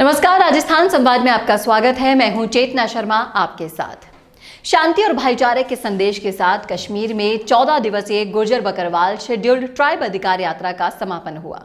नमस्कार, राजस्थान संवाद में आपका स्वागत है। मैं हूं चेतना शर्मा आपके साथ। शांति और भाईचारे के संदेश के साथ कश्मीर में 14 दिवसीय गुर्जर बकरवाल शेड्यूल्ड ट्राइब अधिकार यात्रा का समापन हुआ।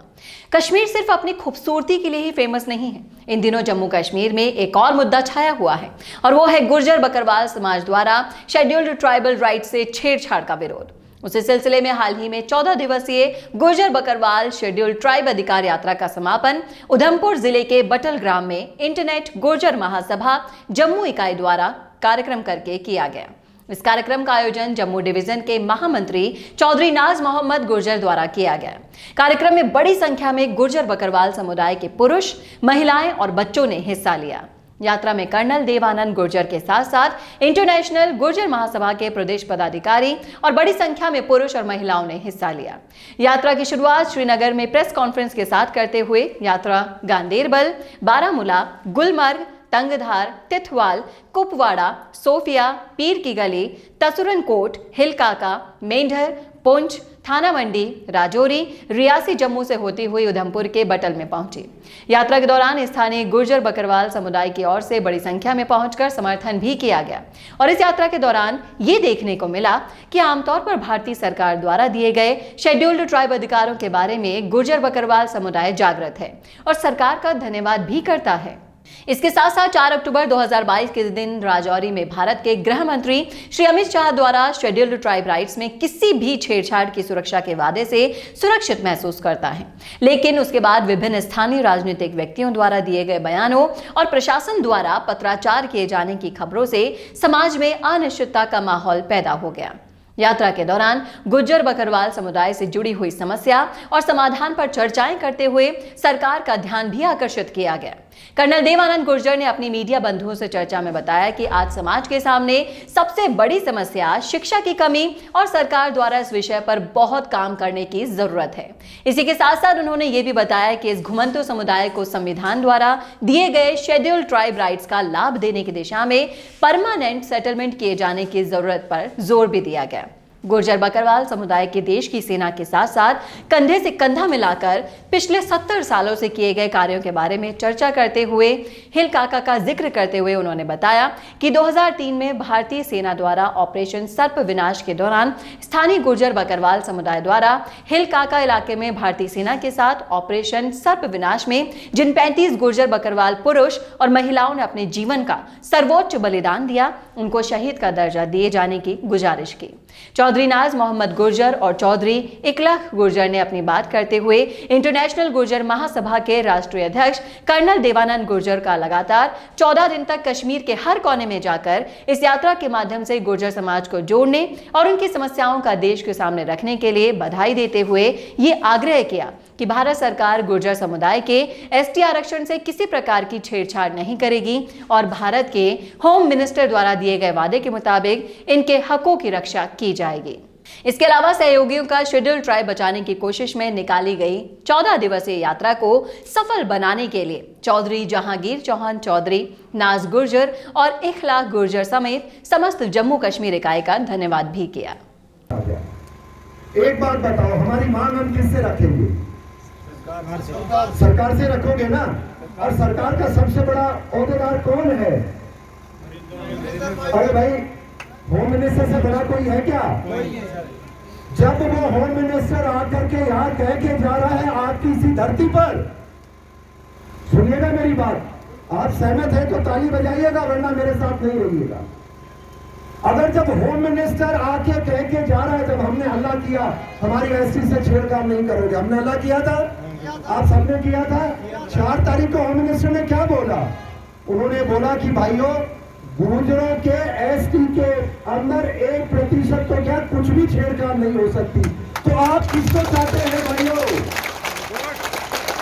कश्मीर सिर्फ अपनी खूबसूरती के लिए ही फेमस नहीं है। इन दिनों जम्मू कश्मीर में एक और मुद्दा छाया हुआ है और वो है गुर्जर बकरवाल समाज द्वारा शेड्यूल्ड ट्राइबल राइट से छेड़छाड़ का विरोध। उसी सिलसिले में हाल ही में 14 दिवसीय गुर्जर बकरवाल शेड्यूल्ड ट्राइब अधिकार यात्रा का समापन उधमपुर जिले के बटल ग्राम में इंटरनेट गुर्जर महासभा जम्मू इकाई द्वारा कार्यक्रम करके किया गया। इस कार्यक्रम का आयोजन जम्मू डिवीजन के महामंत्री चौधरी नाज मोहम्मद गुर्जर द्वारा किया गया। कार्यक्रम में बड़ी संख्या में गुर्जर बकरवाल समुदाय के पुरुष, महिलाएं और बच्चों ने हिस्सा लिया। यात्रा में कर्नल देवानंद गुर्जर के साथ साथ इंटरनेशनल गुर्जर महासभा के प्रदेश पदाधिकारी और बड़ी संख्या में पुरुष और महिलाओं ने हिस्सा लिया। यात्रा की शुरुआत श्रीनगर में प्रेस कॉन्फ्रेंस के साथ करते हुए यात्रा गांदेरबल, बारामूला, गुलमर्ग, तंगधार, तिथवाल, कुपवाड़ा, सोफिया, पीर की गली, तसुरनकोट, हिलकाका, मेंढर, पुंछ, थाना मंडी, राजौरी, रियासी जम्मू से होती हुई उधमपुर के बटल में पहुंची। यात्रा के दौरान स्थानीय गुर्जर बकरवाल समुदाय की ओर से बड़ी संख्या में पहुंचकर समर्थन भी किया गया और इस यात्रा के दौरान ये देखने को मिला कि आमतौर पर भारतीय सरकार द्वारा दिए गए शेड्यूल्ड ट्राइब अधिकारों के बारे में गुर्जर बकरवाल समुदाय जागृत है और सरकार का धन्यवाद भी करता है। इसके साथ साथ 4 अक्टूबर 2022 के दिन राजौरी में भारत के गृह मंत्री श्री अमित शाह द्वारा शेड्यूल्ड ट्राइब राइट्स में किसी भी छेड़छाड़ की सुरक्षा के वादे से सुरक्षित महसूस करता है। लेकिन उसके बाद विभिन्न स्थानीय राजनीतिक व्यक्तियों द्वारा दिए गए बयानों और प्रशासन द्वारा पत्राचार किए जाने की खबरों से समाज में अनिश्चितता का माहौल पैदा हो गया। यात्रा के दौरान गुर्जर बकरवाल समुदाय से जुड़ी हुई समस्या और समाधान पर चर्चाएं करते हुए सरकार का ध्यान भी आकर्षित किया गया। कर्नल देवानंद गुर्जर ने अपनी मीडिया बंधुओं से चर्चा में बताया कि आज समाज के सामने सबसे बड़ी समस्या शिक्षा की कमी और सरकार द्वारा इस विषय पर बहुत काम करने की जरूरत है। इसी के साथ साथ उन्होंने ये भी बताया कि इस घुमंतु समुदाय को संविधान द्वारा दिए गए शेड्यूल्ड ट्राइब राइट्स का लाभ देने की दिशा में परमानेंट सेटलमेंट किए जाने की जरूरत पर जोर भी दिया गया। गुर्जर बकरवाल समुदाय के देश की सेना के साथ साथ कंधे से कंधा मिलाकर पिछले 70 सालों से किए गए कार्यों के बारे में चर्चा करते हुए हिलकाका का जिक्र करते हुए उन्होंने बताया कि 2003 में भारतीय सेना द्वारा ऑपरेशन सर्प विनाश के दौरान स्थानीय गुर्जर बकरवाल समुदाय द्वारा हिलकाका इलाके में भारतीय सेना के साथ ऑपरेशन सर्प विनाश में जिन 35 गुर्जर बकरवाल पुरुष और महिलाओं ने अपने जीवन का सर्वोच्च बलिदान दिया, उनको शहीद का दर्जा दिए जाने की गुजारिश की। चौधरी नाज मोहम्मद गुर्जर और चौधरी इकलख गुर्जर ने अपनी बात करते हुए इंटरनेशनल गुर्जर महासभा के राष्ट्रीय अध्यक्ष कर्नल देवानंद गुर्जर का लगातार 14 दिन तक कश्मीर के हर कोने में जाकर इस यात्रा के माध्यम से गुर्जर समाज को जोड़ने और उनकी समस्याओं का देश के सामने रखने के लिए बधाई देते हुए ये आग्रह किया कि भारत सरकार गुर्जर समुदाय के एसटी आरक्षण से किसी प्रकार की छेड़छाड़ नहीं करेगी और भारत के होम मिनिस्टर द्वारा दिए गए वादे के मुताबिक इनके हकों की रक्षा की जाएगी। इसके अलावा सहयोगियों का शेड्यूल्ड ट्राइब बचाने की कोशिश में निकाली गई 14 दिवसीय यात्रा को सफल बनाने के लिए चौधरी जहांगीर चौहान चौधरी, नाज गुर्जर और इखलाक गुर्जर समेत समस्त जम्मू कश्मीर इकाई का धन्यवाद भी किया। एक बात बताओ, हमारी मांग हम किससे रखेंगे? सरकार से रखोगे ना? और सरकार का सबसे बड़ा औहदेदार कौन है? अरे भाई, होम मिनिस्टर से बड़ा कोई है क्या? जब वो होम मिनिस्टर आकर के यहाँ कह के जा रहा है आपकी इसी धरती पर, सुनिएगा मेरी बात, आप सहमत है तो ताली बजाइएगा, वरना मेरे साथ नहीं रहिएगा। अगर जब होम मिनिस्टर आके कह के जा रहा है, जब हमने हल्ला किया हमारी एसटी से छेड़छाड़ नहीं करोगे, हमने हल्ला किया था, आप सबने किया था। 4 तारीख को होम मिनिस्टर ने क्या बोला? उन्होंने बोला कि भाइयों, गुर्जरों के एसटी के अंदर 1% तो क्या कुछ भी छेड़छाड़ नहीं हो सकती। तो आप किसको चाहते हैं भाइयों?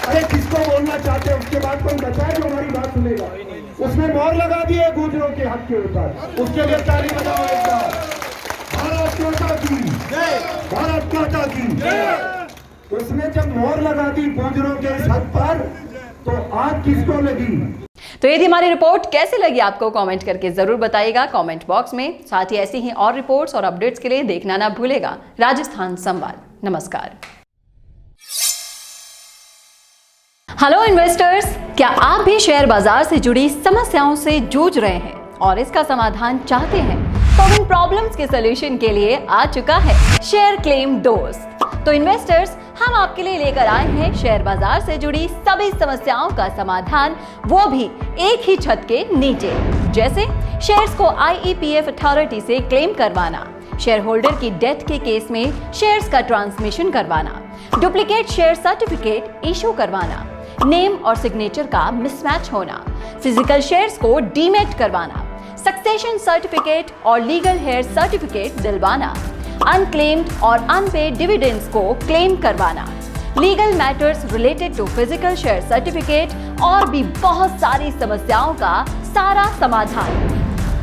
अरे किसको बोलना चाहते हैं? उसके बाद कोई बचा है जो हमारी बात सुनेगा? उसने मोहर लगा दी है गुर्जरों के हक के ऊपर, उसके लिए ताली बजाओ एक बार। भारत माता की जय, भारत माता की जय। उसने जब मोहर लगा दी गुर्जरों के इस हक पर, तो आग किसको लगी? तो ये थी हमारी रिपोर्ट। कैसे लगी आपको कमेंट करके जरूर बताइएगा कमेंट बॉक्स में। साथ ही ऐसी ही और रिपोर्ट्स और अपडेट्स के लिए देखना ना भूलेगा राजस्थान संवाद। नमस्कार। हेलो इन्वेस्टर्स, क्या आप भी शेयर बाजार से जुड़ी समस्याओं से जूझ रहे हैं और इसका समाधान चाहते हैं? तो इन प्रॉब्लम्स के सलूशन के लिए आ चुका है शेयर क्लेम दोस्त। तो इन्वेस्टर्स, हम आपके लिए लेकर आए हैं शेयर बाजार से जुड़ी सभी समस्याओं का समाधान, वो भी एक ही छत के नीचे। जैसे शेयर्स को IEPF अथॉरिटी से क्लेम करवाना, शेयर होल्डर की डेथ के केस में शेयर्स का ट्रांसमिशन करवाना, डुप्लीकेट शेयर सर्टिफिकेट इशू करवाना, नेम और सिग्नेचर का मिसमैच होना, फिजिकल शेयर्स को डीमेट करवाना, सक्सेशन सर्टिफिकेट और लीगल हेयर सर्टिफिकेट दिलवाना, अनक्लेम्ड और अनपेड डिविडेंड्स को क्लेम करवाना, legal matters related to physical share certificate और भी बहुत सारी समस्याओं का सारा समाधान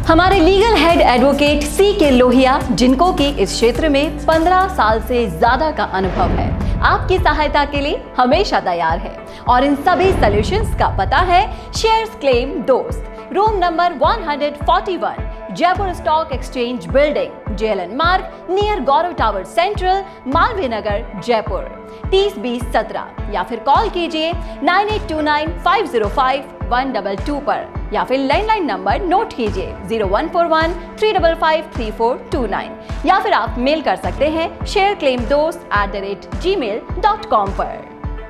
हमारे legal head advocate CK Lohia, जिनको कि इस क्षेत्र में 15 साल से ज्यादा का अनुभव है, आपकी सहायता के लिए हमेशा तैयार है। और इन सभी सॉल्यूशंस का पता है शेयर्स क्लेम दोस्त, room number 141, Jaipur stock exchange building, JLN मार्ग, नियर गौरव टावर सेंट्रल, मालवीय नगर, जयपुर 302017, या फिर कॉल कीजिए 9829505122 पर, या फिर लैंडलाइन नंबर नोट कीजिए 0141-355-3429, या फिर आप मेल कर सकते हैं shareclaimdost@gmail.com पर।